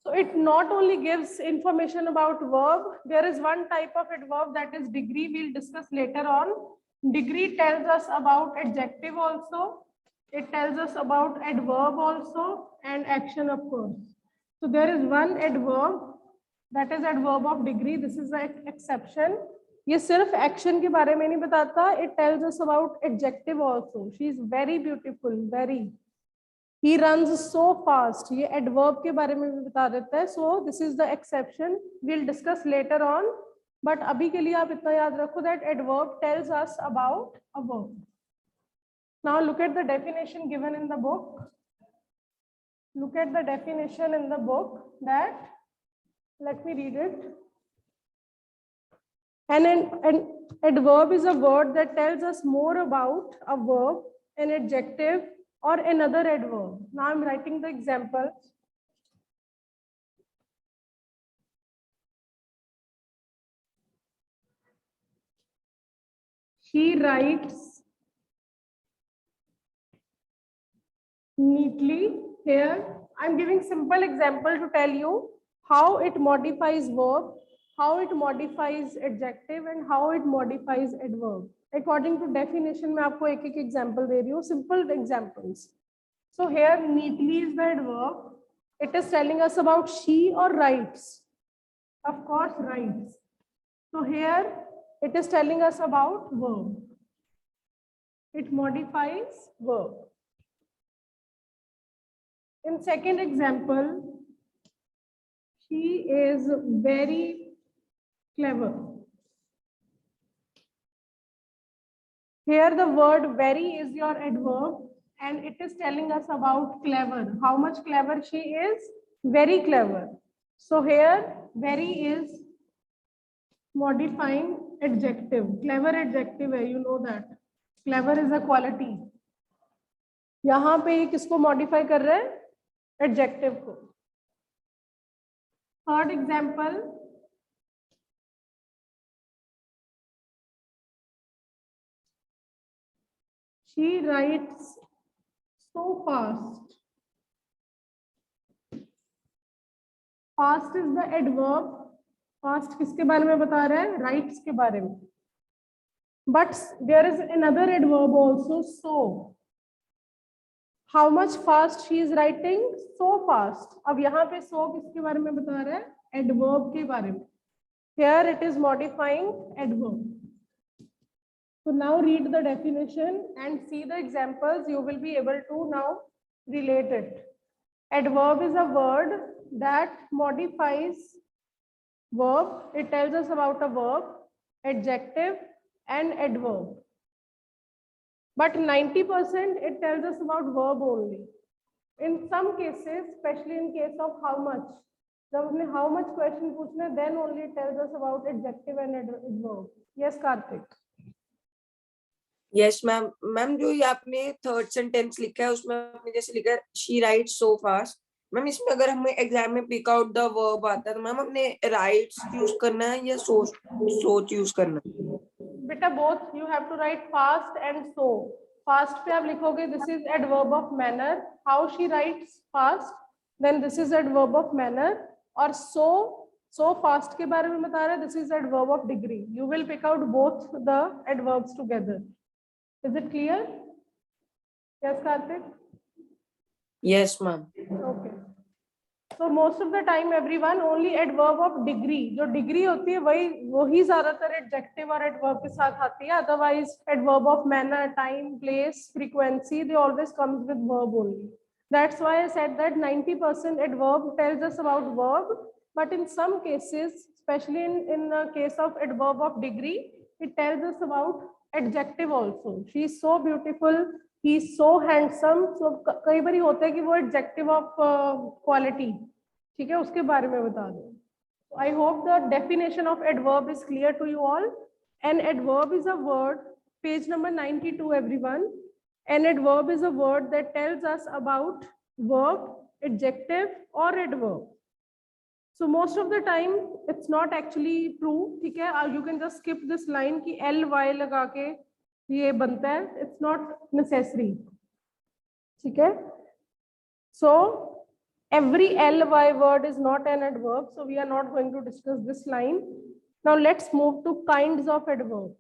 So it not only gives information about verb, there is one type of adverb that is degree. We'll discuss later on. Degree tells us about adjective also. It tells us about adverb also and action, of course. So there is one adverb that is adverb of degree. This is the exception. ये सिर्फ action के बारे में नहीं बताता. It tells us about adjective also. She is very beautiful, very. He runs so fast. ये adverb के बारे में भी बता देता है. So this is the exception. We'll discuss later on. But अभी के लिए आप इतना याद रखो that adverb tells us about a verb. Now look at the definition given in the book. Look at the definition in the book that, let me read it. An adverb is a word that tells us more about a verb, an adjective, or another adverb. Now I'm writing the example. She writes neatly. Here I'm giving simple example to tell you how it modifies verb, how it modifies adjective, and how it modifies adverb. According to definition, मैं आपको एक example दे रही हूँ, simple examples. So here neatly is the adverb. It is telling us about she or writes. Of course, writes. So here it is telling us about verb. It modifies verb. In second example, she is very clever. Here the word very is your adverb and it is telling us about clever. How much clever she is? Very clever. So here very is modifying adjective. Clever adjective है, you know that. Clever is a quality. यहाँ पे किसको modify कर रहे हैं? Adjective को. Third example. She writes so fast. Fast is the adverb. Fast किसके बारे में बता रहा है? Writes के बारे में. But there is another adverb also, so. How much fast she is writing? So fast. अब यहाँ पे so किसके बारे में बता रहा है? Adverb के बारे में. Here it is modifying adverb. So now read the definition and see the examples. You will be able to now relate it. Adverb is a word that modifies verb. It tells us about a verb, adjective, and adverb. But 90% it tells us about verb only. In some cases, especially in case of how much, जब हमने how much question पूछना, then only it tells us about adjective and adverb. Yes, Karthik. Yes, ma'am. Ma'am जो ये आपने third sentence लिखा है उसमें आपने जैसे लिखा है she writes so fast. Ma'am इसमें अगर हमें एग्जाम में पिक आउट द वर्ब आता है तो मैम अपने राइट्स यूज करना है या सोच यूज करना है? बेटा both you have to write fast and so. Fast पे आप लिखोगे this is adverb of manner. How she writes fast, then this is adverb of manner. और so fast के बारे में बता रहा है, this is adverb of degree. You will pick out both the adverbs together. Is it clear? Yes, Karthik? Yes, ma'am. Okay. So most of the time everyone only adverb of degree. जो degree होती है वही ज़्यादातर adjective और adverb के साथ आती है. Otherwise adverb of manner, time, place, frequency, they always comes with verb only. That's why I said that 90% adverb tells us about verb. But in some cases, especially in the case of adverb of degree, it tells us about adjective also. She is so beautiful. He is so handsome. So कई बारी होता है कि वो adjective of quality, ठीक है, उसके बारे में बता दो. I hope the definition of adverb is clear to you all. An adverb is a word, page number 92, everyone. An adverb is a word that tells us about verb, adjective, or adverb. So most of the time it's not actually true, ठीक है? You can just skip this line कि ly लगा के ये बनता है. It's not necessary, ठीक है? So Every ly word is not an adverb, so we are not going to discuss this line. Now let's move to kinds of adverb.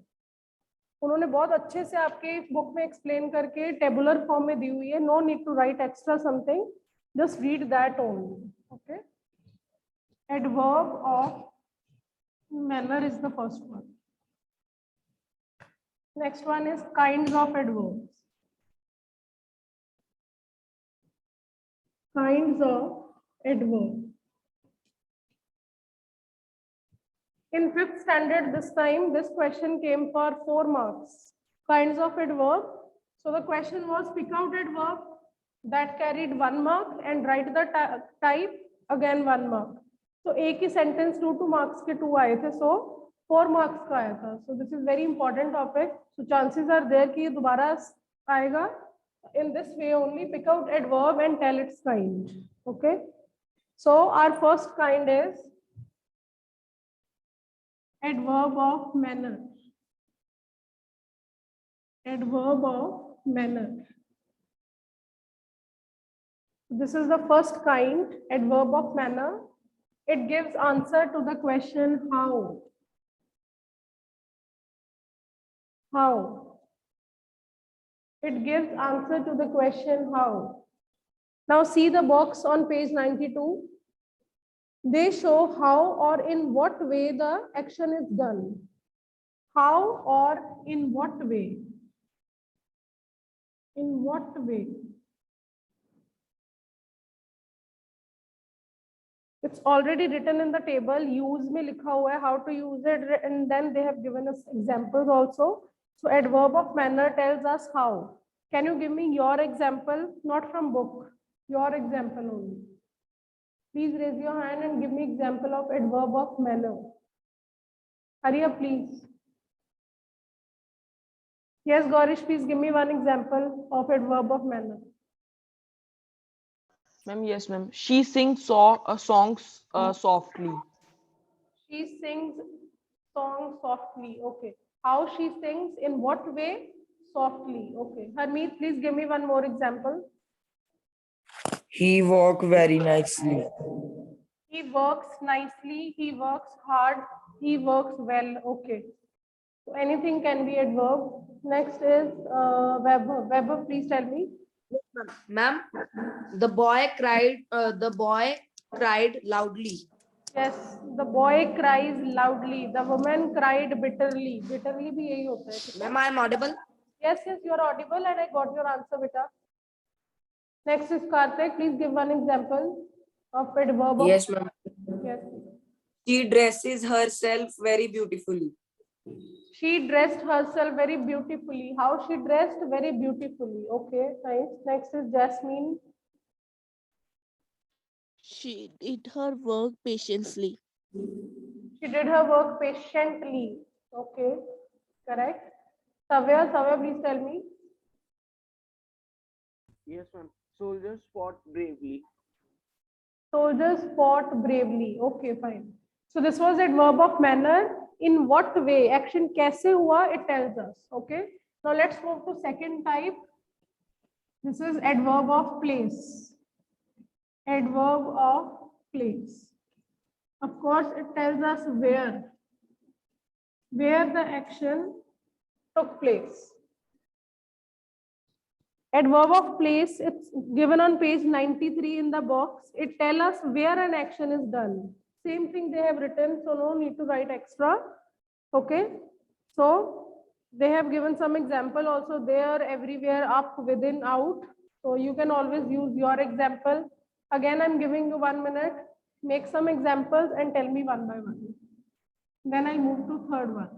उन्होंने बहुत अच्छे से आपके बुक में एक्सप्लेन करके टेबुलर फॉर्म में दी हुई है. No need to write extra something, just read that only. Okay, adverb of manner is the first one. Next one is kinds of adverbs. Kinds of adverb. In 5th standard, this time, this question came for 4 marks. Kinds of adverb. So the question was pick out adverb that carried 1 mark and write the type, again 1 mark. So एक ही sentence 2 marks के 2 आए थे, so 4 marks का आया था. So this is very important topic. So chances are there कि ये दोबारा आएगा. In this way only, pick out adverb and tell its kind. Okay. So our first kind is adverb of manner. Adverb of manner. This is the first kind, adverb of manner. It gives answer to the question how. How. It gives answer to the question how. Now see the box on page 92. They show how or in what way the action is done. How or in what way? In what way? It's already written in the table. Use में लिखा हुआ है how to use it, and then they have given us examples also. So adverb of manner tells us how. Can you give me your example? Not from book. Your example only. Please raise your hand and give me example of adverb of manner. Hurry up, please. Yes, Gaurish, please give me one example of adverb of manner. Ma'am, yes, ma'am. She sings songs softly. She sings songs softly. Okay. How she sings? In what way? Softly. Okay. Harmeet, please give me one more example. He walk very nicely. He works nicely. He works hard. He works well. Okay. So anything can be adverb. Next is Weber. Weber, please tell me. Ma'am, the boy cried loudly. Yes, the boy cries loudly. The woman cried bitterly. Bitterly भी यही होता है. Ma'am, I am audible. Yes, yes, you are audible, and I got your answer, beta. Next is Karthik. Please give one example of adverb. Yes, ma'am. Yes. She dresses herself very beautifully. She dressed herself very beautifully. How she dressed? Very beautifully. Okay, nice. Next is Jasmine. She did her work patiently. She did her work patiently. Okay, correct. Savya, please tell me. Yes, ma'am. Soldiers fought bravely. Soldiers fought bravely. Okay, fine. So this was adverb of manner. In what way? Action कैसे हुआ? It tells us. Okay. Now let's move to second type. This is adverb of place. Adverb of place. Of course, it tells us where the action took place. Adverb of place, it's given on page 93 in the box. It tells us where an action is done. Same thing they have written, so no need to write extra. Okay. So they have given some example also there, everywhere, up, within, out. So you can always use your example. Again, I'm giving you 1 minute. Make some examples and tell me one by one. Then I'll move to third one.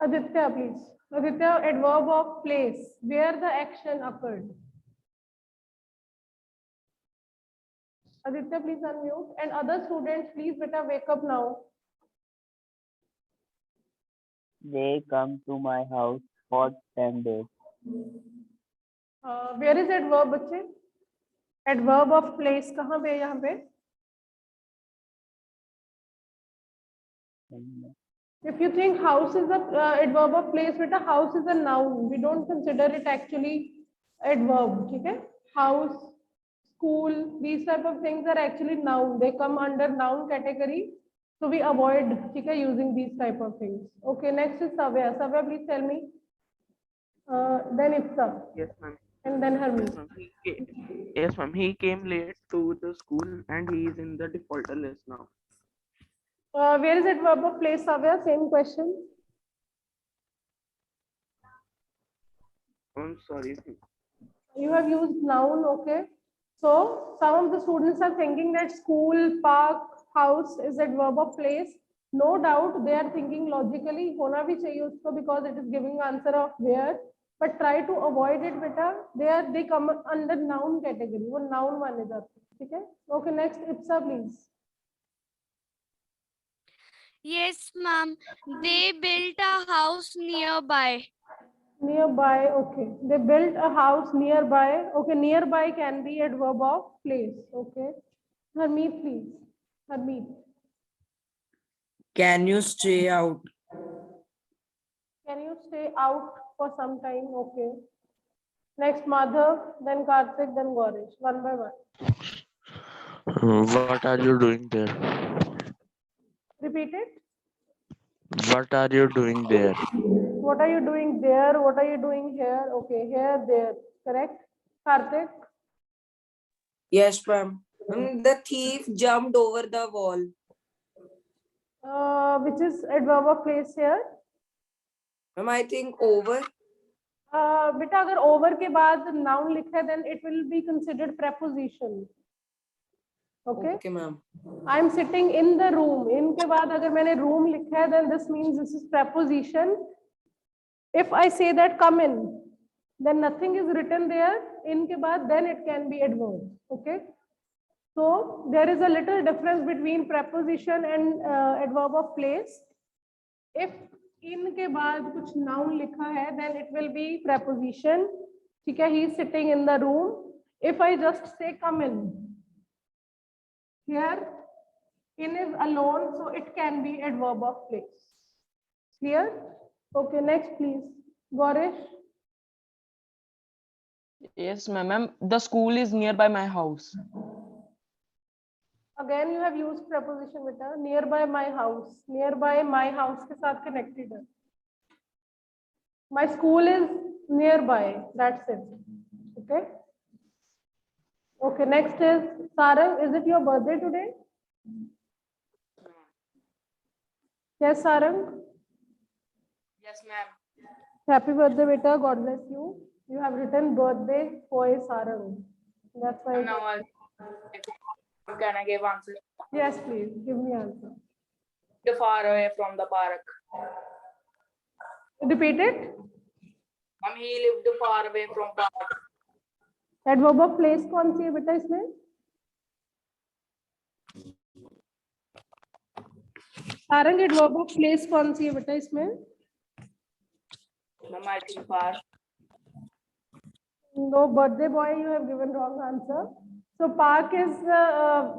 Aditya, please. Aditya, adverb of place, where the action occurred. Aditya, please unmute. And other students, please beta wake up now. They come to my house for 10 days. Where is adverb, बच्चे? Adverb of place कहाँ पे है यहाँ पे? If you think house is a adverb of place, beta, house is a noun. We don't consider it actually adverb. Okay? House, school, these type of things are actually noun. They come under noun category. So we avoid using these type of things. Okay, next is Savya. Savya, please tell me. Then Ipsa, Yes, ma'am. and then Harmeet. Yes, ma'am. Yes, ma'am. He came late to the school and he is in the defaulter list now. Where is adverb of place, Savya? Same question. I'm sorry. You have used noun, okay. So some of the students are thinking that school, park, house is adverb of place. No doubt they are thinking logically, hona bhi chahiye usko because it is giving answer of where. But try to avoid it, beta. They come under noun category. वो noun माने जाते हैं, ठीक है? Okay, next, Ipsa, please. Yes, ma'am. They built a house nearby. Nearby, okay. They built a house nearby. Okay, nearby can be adverb of place. Okay. Harmeet, please. Harmeet. Can you stay out? Can you stay out for some time? Okay. Next, Madhav, then Karthik, then Gaurish. One by one. What are you doing there? Repeat it. What are you doing there? What are you doing there? What are you doing here? Okay, here, there. Correct? Karthik? Yes, ma'am. The thief jumped over the wall. Which is adverb of place here? Ma'am, I think over. बेटा अगर over के बाद noun लिखा है then it will be considered preposition. Okay. Okay, ma'am. I am sitting in the room. In के बाद अगर मैंने room लिखा है then this means this is preposition. If I say that come in, then nothing is written there. In के बाद then it can be adverb. Okay. So there is a little difference between preposition and adverb of place. If in के बाद कुछ noun लिखा है then it will be preposition. ठीक है, he is sitting in the room. If I just say come in, here in is alone, so it can be adverb of place. Clear? Okay, next please. Gaurish. Yes, ma'am. The school is nearby my house. Again you have used preposition beta. Nearby my house. Nearby my house के साथ connected है. My school is nearby. That's it. Okay. Okay, next is Sarang. Is it your birthday today? Yes, Sarang. Yes, ma'am. Happy birthday, beta. God bless you. You have written birthday for Sarang. That's why. Now can I give answer? Yes, please. Give me answer. The far away from the park. Repeat it. Ma'am, he lived far away from park. Adverb of place कौन सी है बेटा इसमें? Sarang adverb of place कौन सी है बेटा इसमें? Ma'am, I think far. No, birthday boy, you have given wrong answer. So park is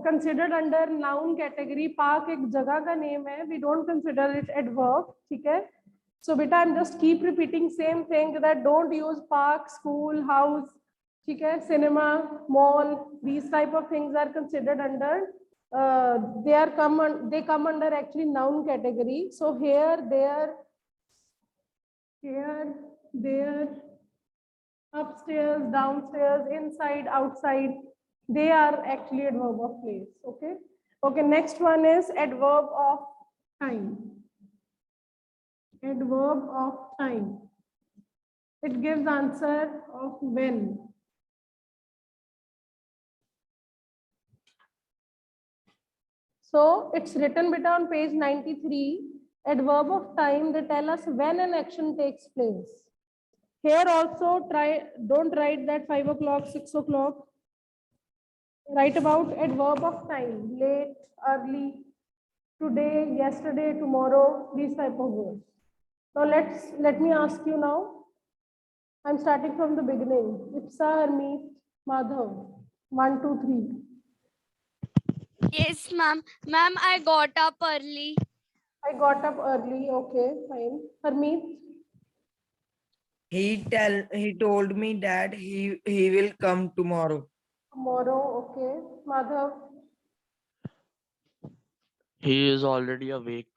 considered under noun category. Park एक जगह का name है. We don't consider it adverb. ठीक है? So beta, I'm just keep repeating same thing that don't use park, school, house. ठीक है? Cinema, mall. These type of things are considered under. They come under actually noun category. So here, there, upstairs, downstairs, inside, outside, they are actually adverb of place. Okay. Okay. Next one is adverb of time. Adverb of time. It gives answer of when. So it's written beta on page 93. Adverb of time, they tell us when an action takes place. Here also don't write that 5 o'clock, 6 o'clock. Write about adverb of time, late, early, today, yesterday, tomorrow, these type of words. So let me ask you now. I'm starting from the beginning. Ipsa, Harmeet, Madhav. 1, 2, 3. Yes, ma'am. Ma'am, I got up early. I got up early. Okay, fine. Harmeet. He told me that he will come tomorrow. Tomorrow. Okay. Madhav. He is already awake.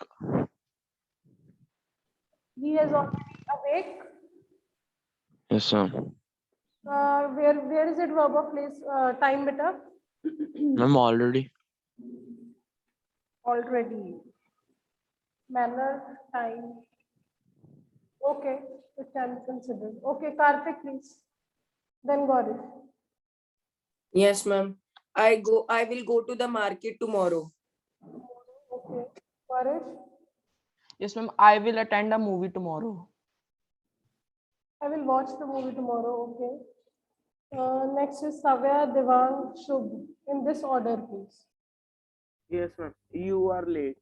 He is already awake. Yes, sir. Where is it verb of place? Time beta. Ma'am, already. Already. Manner, time. Okay, it can be considered. Okay, Karthik, please. Then Gaurish. Yes, ma'am. I will go to the market tomorrow. Okay, Gaurish. Yes, ma'am. I will attend a movie tomorrow. I will watch the movie tomorrow. Okay. Next is Savya, Devang, Shubh. In this order, please. Yes, ma'am. You are late.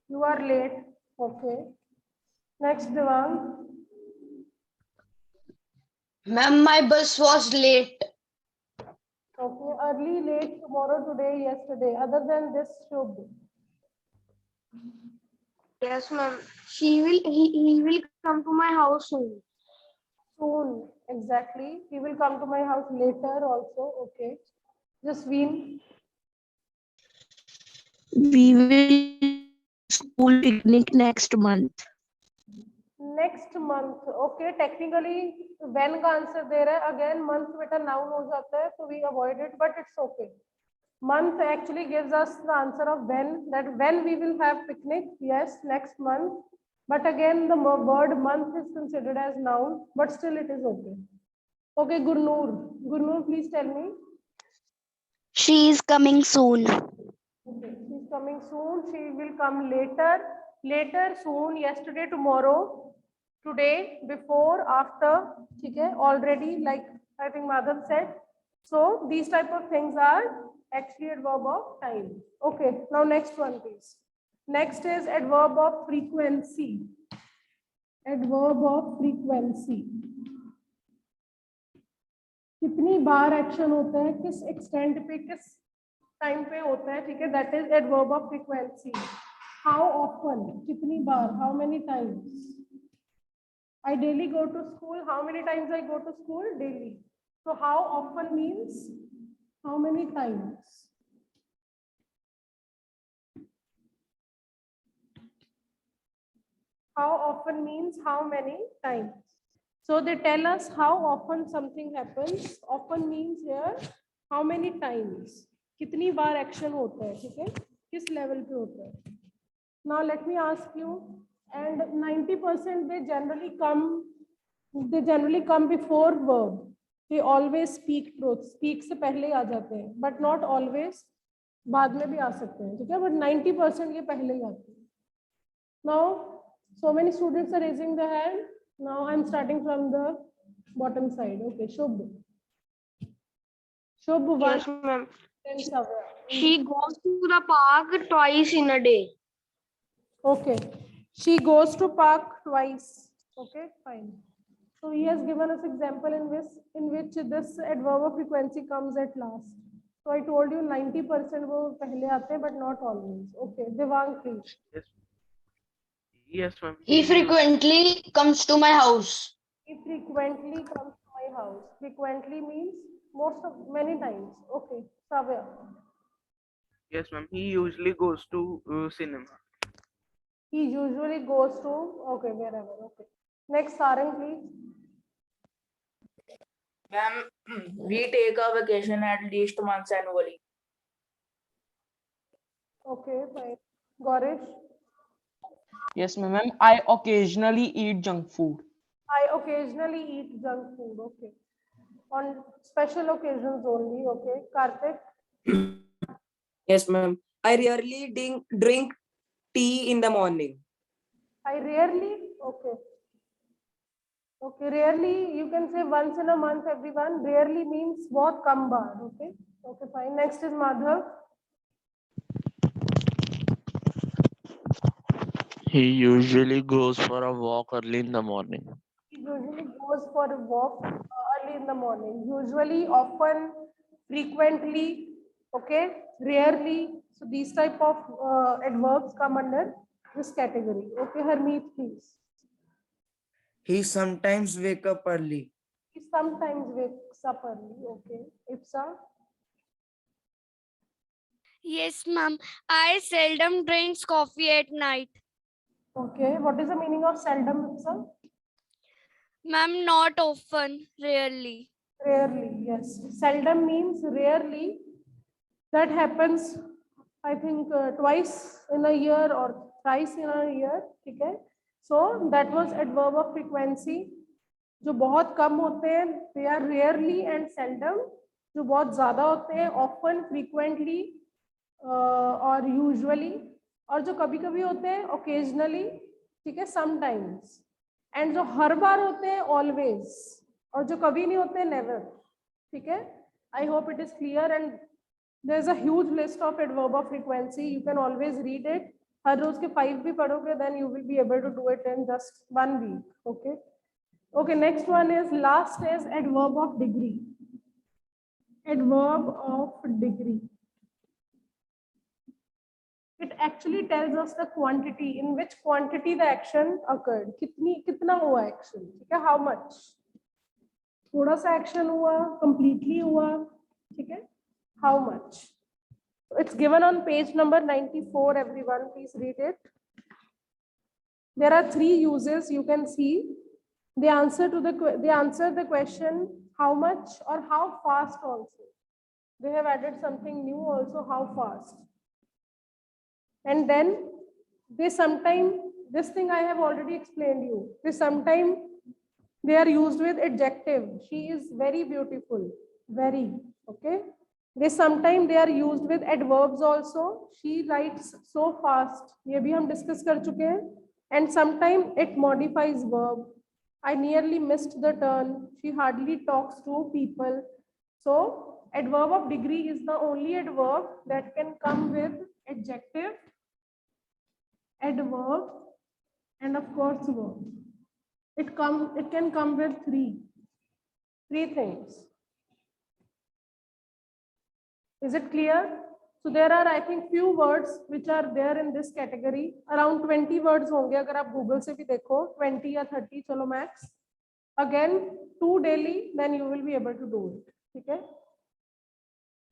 You are late. Okay. Next, Devang. Ma'am, my bus was late. Okay. Early, late, tomorrow, today, yesterday. Other than this, Shubh. Yes, ma'am. He will come to my house soon. Soon. Exactly. He will come to my house later also. Okay. Jasween. We will school picnic next month. Next month. Okay. Technically, when का answer दे रहा है, again month बेटा noun हो जाता है, so we avoid it, but it's okay. Month actually gives us the answer of when, that when we will have picnic. Yes, next month. But again, the word month is considered as noun, but still it is okay. Okay, Gurnoor. Gurnoor, please tell me. She is coming soon. Okay, she's coming soon. She will come later. Later, soon, yesterday, tomorrow, today, before, after. Okay, already, like I think Madhav said. So these type of things are actually adverb of time. Okay, now next one, please. Next is adverb of frequency. Adverb of frequency. कितनी बार action होता है, किस extent पे, किस time पे होता है, ठीक है, that is adverb of frequency. How often, कितनी बार, how many times. I daily go to school. How many times I go to school? Daily. So how often means how many times. How often means how many times. So they tell us how often something happens. Often means here how many times. कितनी बार action होता है, ठीक है, किस level पे होता है. Now let me ask you, and 90% they generally come before verb. They always speak truth. Speak से पहले ही आ जाते हैं, but not always. बाद में भी आ सकते हैं, ठीक है, but 90% ये पहले ही आते हैं. Now, so many students are raising their hand. Now I'm starting from the bottom side. Okay, Shubh. Shubh, Yes, one, ma'am. then Savya. She goes to the park twice in a day. Okay, she goes to park twice. Okay, fine. So he has given us example in which this adverb of frequency comes at last. So I told you 90% वो पहले आते हैं, but not always. Okay, Devang, please. Yes. Yes, ma'am. He frequently comes to my house. He frequently comes to my house. Frequently means many times. Okay, Savya. Yes, ma'am. He usually goes to cinema. He usually goes to, okay, wherever. Okay. Next, Sarang, please. Ma'am, we take a vacation at least once annually. Okay, fine. Gaurish. Yes, ma'am. I occasionally eat junk food. I occasionally eat junk food. Okay. On special occasions only. Okay. Karthik. Yes, ma'am. I rarely drink tea in the morning. I rarely. Okay. Okay. Rarely, you can say once in a month, everyone. Rarely means बहुत कम बार. Okay. Okay, fine. Next is Madhav. He usually goes for a walk early in the morning. He usually goes for a walk early in the morning. Usually, often, frequently, okay, rarely. So these type of adverbs come under this category. Okay, Harmeet, please. He sometimes wake up early. He sometimes wakes up early. Okay, Ipsa. Yes, ma'am. I seldom drinks coffee at night. Okay, what is the meaning of seldom, Ipsa? Ma'am, not often, rarely. Rarely, yes. Seldom means rarely. That happens, I think, twice in a year or thrice in a year. ठीक है? So that was adverb of frequency. जो बहुत कम होते हैं, they are rarely and seldom. जो बहुत ज़्यादा होते हैं, often, frequently, और usually. और जो कभी-कभी होते हैं, occasionally, ठीक है, sometimes. And जो हर बार होते हैं, always. और जो कभी नहीं होते, never. ठीक है? I hope it is clear, and there's a huge list of adverb of frequency. You can always read it. हर रोज के 5 भी पढ़ोगे, then you will be able to do it in just 1 week. Okay. Okay. Next one is last is adverb of degree. Adverb of degree. It actually tells us the quantity, in which quantity the action occurred. कितना हुआ action? ठीक है? How much? थोड़ा सा action हुआ, completely हुआ, ठीक है? How much? It's given on page number 94, everyone. Please read it. There are 3 uses you can see. They answer the question how much or how fast also. They have added something new also, how fast. And then this thing I have already explained you. They are used with adjective. She is very beautiful. Very. Okay. Sometimes they are used with adverbs also. She writes so fast. ये भी हम discuss कर चुके हैं. And sometimes it modifies verb. I nearly missed the turn. She hardly talks to people. So adverb of degree is the only adverb that can come with adjective, adverb, and of course verb. It can come with three things. Is it clear? So there are, I think, few words which are there in this category. Around 20 words होंगे अगर आप Google से भी देखो, 20 या 30 चलो max. Again, 2 daily, then you will be able to do it. ठीक है?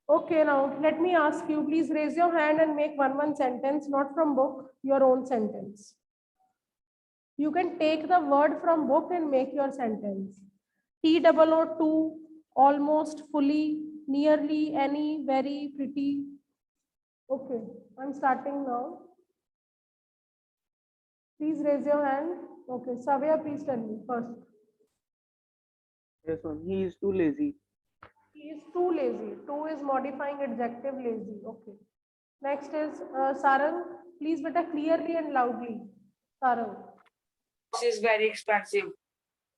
Okay, now let me ask you, please raise your hand and make one sentence, not from book, your own sentence. You can take the word from book and make your sentence. TOO2, almost, fully, nearly, any, very, pretty. Okay, I'm starting now. Please raise your hand. Okay, Savya, please tell me first. Yes, ma'am. He is too lazy. He is too lazy. Too is modifying adjective lazy. Okay. Next is Sarang. Please, beta, clearly and loudly. Sarang. This is very expensive.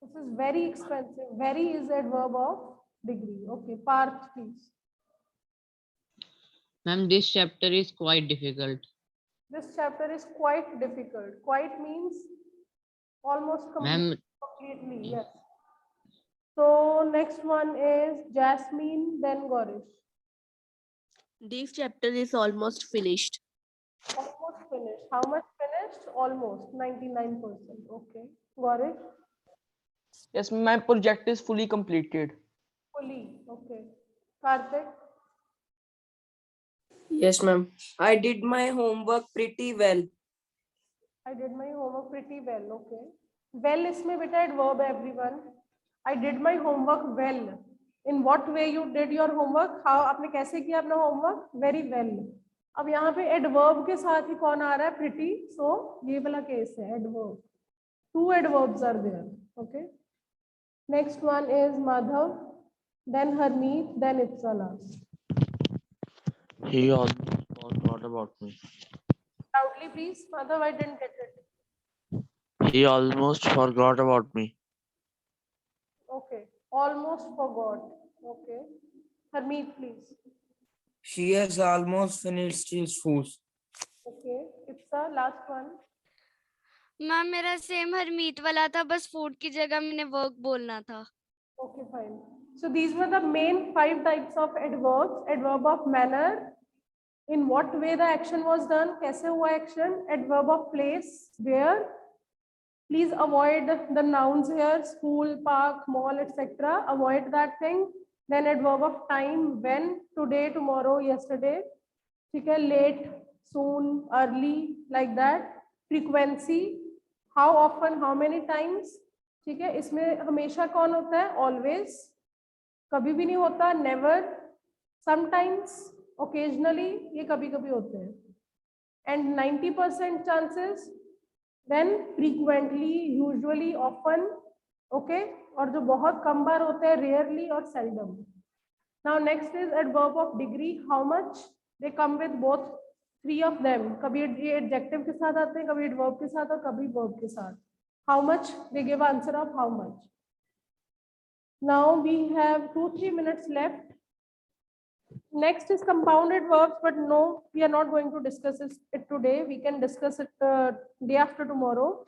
This is very expensive. Very is adverb of degree. Okay, Parth, please. Ma'am, this chapter is quite difficult. This chapter is quite difficult. Quite means almost Ma'am, completely. Yes. So next one is Jasmine, then Gorish. this chapter is almost finished. Almost finished. How much finished? Almost 99%. Okay. Gorish, Yes, my project is fully completed. fully. Okay. Karthik, Yes, ma'am. I did my homework pretty well. I did my homework pretty well. Okay. Well इसमें बेटा adverb है everyone. I did my homework well. In what way you did your homework? How आपने कैसे किया अपना homework? Very well. अब यहाँ पे adverb के साथ ही कौन आ रहा है? Pretty. So ये वाला case है adverb. 2 adverbs are there. Okay. Next one is Madhav, then Harmeet, then Ipsala. He almost forgot about me. Loudly, please. Madhav, I didn't get it. He almost forgot about me. Okay. Almost forgot. Okay. Harmeet, please. She has almost finished his food. Okay. Ipsa, last one. Ma'am मेरा same Harmeet वाला था, बस food की जगह मैंने work बोलना था. Okay, fine. So these were the main 5 types of adverbs. Adverb of manner, In what way the action was done? कैसे हुआ action? Adverb of place, where. Please avoid the nouns here, school, park, mall, etc. Avoid that thing. Then adverb of time, when, today, tomorrow, yesterday. ठीक है, late, soon, early, like that. Frequency, how often, how many times. ठीक है, इसमें हमेशा कौन होता है? Always. कभी भी नहीं होता, never. Sometimes, occasionally, ये कभी कभी होते हैं. And 90% chances, then frequently, usually, often. Okay, और जो बहुत कम बार होते हैं rarely और seldom. Now next is adverb of degree, how much. They come with both three of them. कभी ये adjective के साथ आते हैं, कभी adverb के साथ और कभी verb के साथ. How much, they give answer of how much. Now we have 2-3 minutes left. Next is compounded verbs, but no, we are not going to discuss it today. We can discuss it day after tomorrow.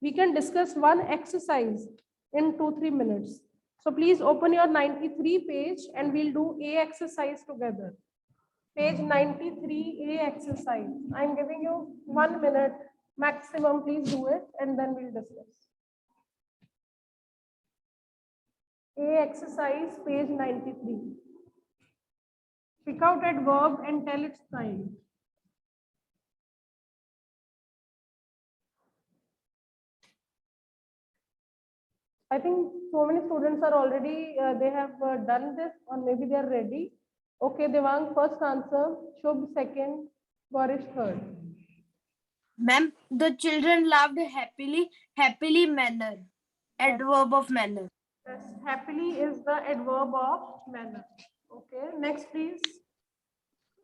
We can discuss one exercise in 2-3 minutes. So please open your 93 page and we'll do A exercise together. Page 93, A exercise. I'm giving you 1 minute maximum. Please do it and then we'll discuss. A exercise, page 93. Pick out adverb and tell its sign. I think so many students are already, they have done this or maybe they are ready. Okay, Devang, first answer, Shubh second, Gorish third. Ma'am, the children laughed happily manner. Adverb of manner. Yes, happily is the adverb of manner. Okay, next please.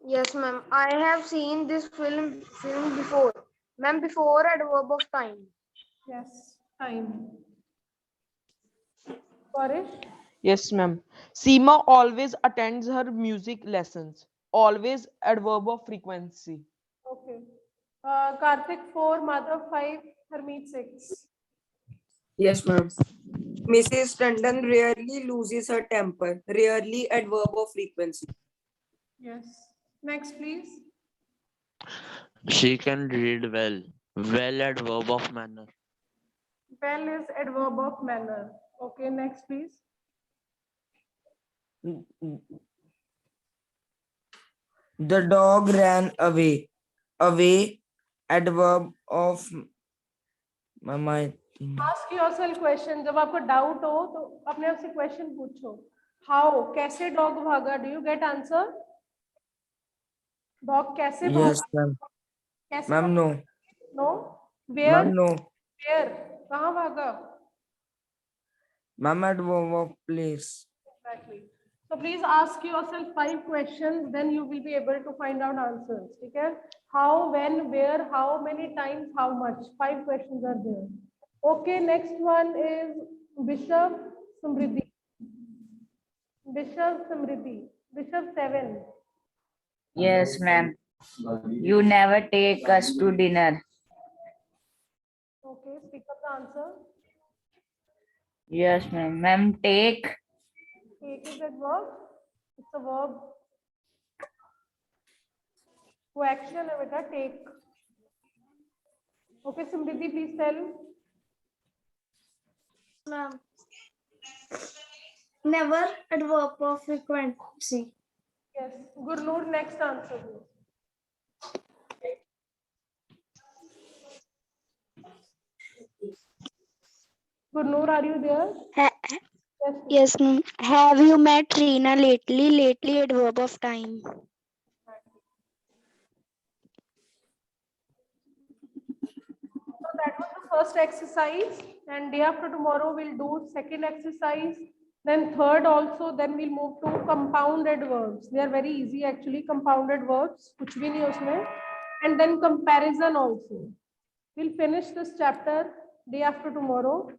Yes, ma'am. I have seen this film before. Ma'am, before adverb of time. Yes, time. Gorish. Yes, ma'am. Seema always attends her music lessons. Always adverb of frequency. Okay. Karthik 4, Madhav 5, Harmeet 6. Yes, ma'am. Mrs. Tandon rarely loses her temper. Rarely adverb of frequency. Yes. Next, please. She can read well. Well adverb of manner. Well is adverb of manner. Okay, next, please. The dog ran away. Away, adverb of my. Ask yourself question. जब आपको doubt हो तो अपने आप से question पूछो. How? कैसे dog भागा? Do you get answer? Dog कैसे भागा? Yes, ma'am. कैसे Ma'am, भागा? no. No. Where? Ma'am, no. Where? कहाँ भागा? Ma'am, adverb of place. Exactly. So please ask yourself 5 questions, then you will be able to find out answers. Okay? How, when, where, how many times, how much? 5 questions are there. Okay, next one is Bishop Samriddhi. Bishop Samriddhi. Bishop 7. Yes, ma'am. You never take us to dinner. Okay, speak up the answer. Yes, ma'am. Ma'am, take. Take is a verb. It's a verb. To action, beta, take. Okay, Samriddhi, please tell. Ma'am. Never adverb of frequency. Yes. Gurnoor, next answer. Gurnoor, are you there? Yes. Yes, ma'am. Have you met Reena lately? Lately, adverb of time. So that was the first exercise, and day after tomorrow we'll do second exercise, then third also, then we'll move to compounded verbs. They are very easy actually, compounded verbs, kuch bhi nahi usme, and then comparison also. We'll finish this chapter day after tomorrow.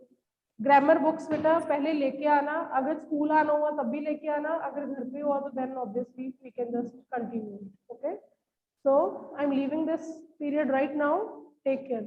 Grammar books बेटा पहले लेके आना, अगर school आना हुआ तब भी लेके आना, अगर घर पे हुआ तो then obviously we can just continue. Okay, so I am leaving this period right now. Take care.